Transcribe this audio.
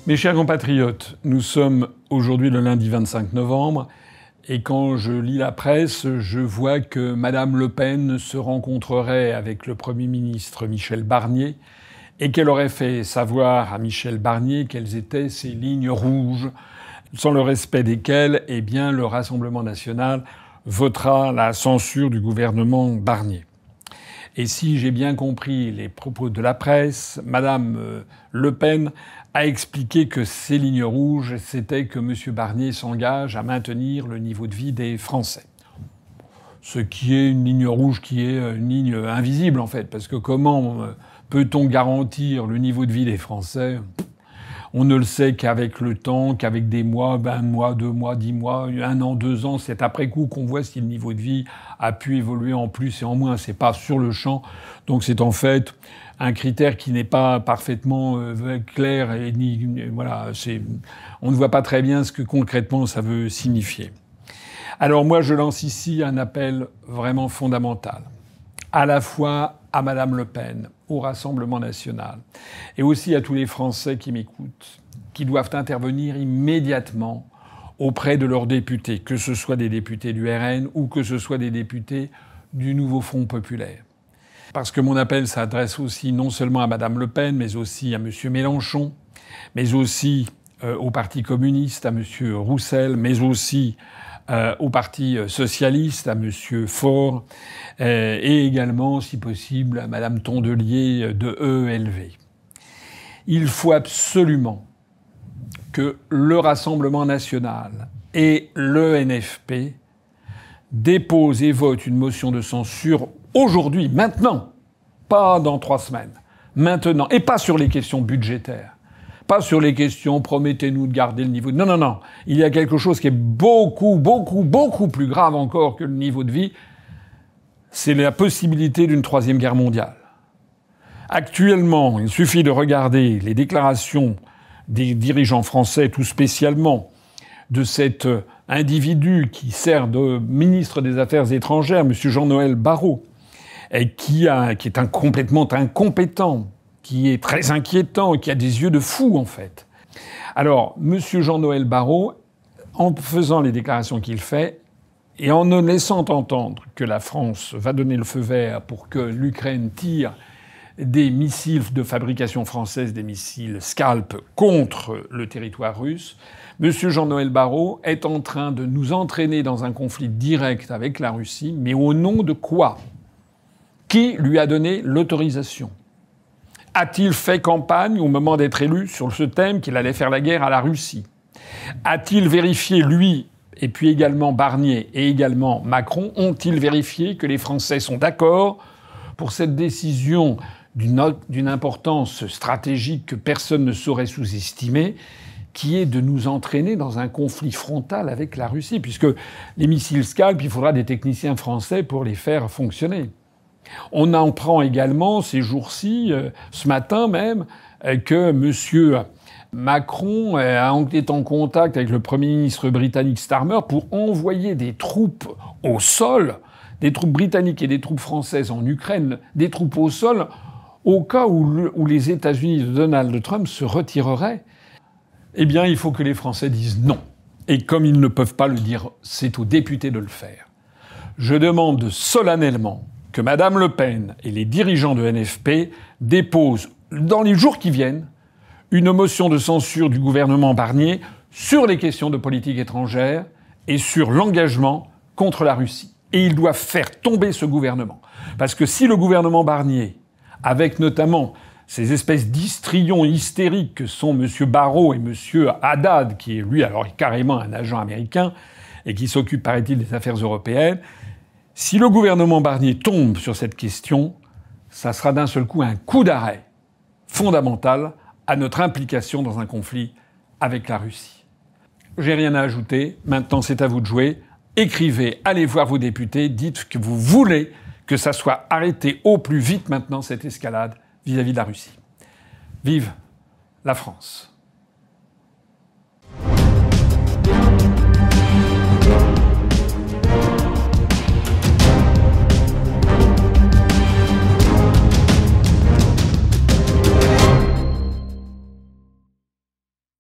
Mes chers compatriotes, nous sommes aujourd'hui le lundi 25 novembre et quand je lis la presse, je vois que Madame Le Pen se rencontrerait avec le Premier ministre Michel Barnier et qu'elle aurait fait savoir à Michel Barnier quelles étaient ses lignes rouges, sans le respect desquelles, eh bien, le Rassemblement national votera la censure du gouvernement Barnier. Et si j'ai bien compris les propos de la presse, Madame Le Pen a expliqué que ces lignes rouges, c'était que M. Barnier s'engage à maintenir le niveau de vie des Français. Ce qui est une ligne rouge qui est une ligne invisible, en fait. Parce que comment peut-on garantir le niveau de vie des Français ? On ne le sait qu'avec le temps, qu'avec des mois, 1 mois, 2 mois, 10 mois, 1 an, 2 ans. C'est après coup qu'on voit si le niveau de vie a pu évoluer en plus et en moins. C'est pas sur le champ. Donc c'est en fait un critère qui n'est pas parfaitement clair et voilà. On ne voit pas très bien ce que concrètement ça veut signifier. Alors moi, je lance ici un appel vraiment fondamental, à la fois à Madame Le Pen, au Rassemblement national, et aussi à tous les Français qui m'écoutent, qui doivent intervenir immédiatement auprès de leurs députés, que ce soit des députés du RN ou que ce soit des députés du Nouveau Front populaire. Parce que mon appel s'adresse aussi non seulement à Madame Le Pen, mais aussi à Monsieur Mélenchon, mais aussi au Parti communiste, à Monsieur Roussel, mais aussi au Parti socialiste, à Monsieur Faure, et également, si possible, à Madame Tondelier de EELV. Il faut absolument que le Rassemblement national et le NFP déposent et votent une motion de censure aujourd'hui, maintenant, pas dans 3 semaines, maintenant, et pas sur les questions budgétaires. Pas sur les questions « promettez-nous de garder le niveau de... » Non, non, non. Il y a quelque chose qui est beaucoup plus grave encore que le niveau de vie. C'est la possibilité d'une 3e guerre mondiale. Actuellement, il suffit de regarder les déclarations des dirigeants français, tout spécialement de cet individu qui sert de ministre des Affaires étrangères, M. Jean-Noël Barrot, et qui est complètement incompétent, qui est très inquiétant, qui a des yeux de fou, en fait. Alors, M. Jean-Noël Barrot, en faisant les déclarations qu'il fait, et en ne laissant entendre que la France va donner le feu vert pour que l'Ukraine tire des missiles de fabrication française, des missiles Scalp, contre le territoire russe, M. Jean-Noël Barrot est en train de nous entraîner dans un conflit direct avec la Russie, mais au nom de quoi ? Qui lui a donné l'autorisation ? A-t-il fait campagne au moment d'être élu sur ce thème qu'il allait faire la guerre à la Russie ? A-t-il vérifié, lui, et puis également Barnier et également Macron, ont-ils vérifié que les Français sont d'accord pour cette décision d'une importance stratégique que personne ne saurait sous-estimer, qui est de nous entraîner dans un conflit frontal avec la Russie, puisque les missiles Scalp, il faudra des techniciens français pour les faire fonctionner. On en prend également ces jours-ci, ce matin même, que M. Macron est en contact avec le Premier ministre britannique Starmer pour envoyer des troupes au sol, des troupes britanniques et des troupes françaises en Ukraine, des troupes au sol, au cas où les États-Unis de Donald Trump se retireraient. Eh bien, il faut que les Français disent non. Et comme ils ne peuvent pas le dire, c'est aux députés de le faire. Je demande solennellement que Madame Le Pen et les dirigeants de NFP déposent, dans les jours qui viennent, une motion de censure du gouvernement Barnier sur les questions de politique étrangère et sur l'engagement contre la Russie. Et ils doivent faire tomber ce gouvernement. Parce que si le gouvernement Barnier, avec notamment ces espèces d'histrions hystériques que sont M. Barrot et M. Haddad, qui est lui alors carrément un agent américain et qui s'occupe, paraît-il, des affaires européennes, si le gouvernement Barnier tombe sur cette question, ça sera d'un seul coup un coup d'arrêt fondamental à notre implication dans un conflit avec la Russie. J'ai rien à ajouter. Maintenant, c'est à vous de jouer. Écrivez, allez voir vos députés, dites que vous voulez que ça soit arrêté au plus vite maintenant, cette escalade vis-à-vis de la Russie. Vive la France!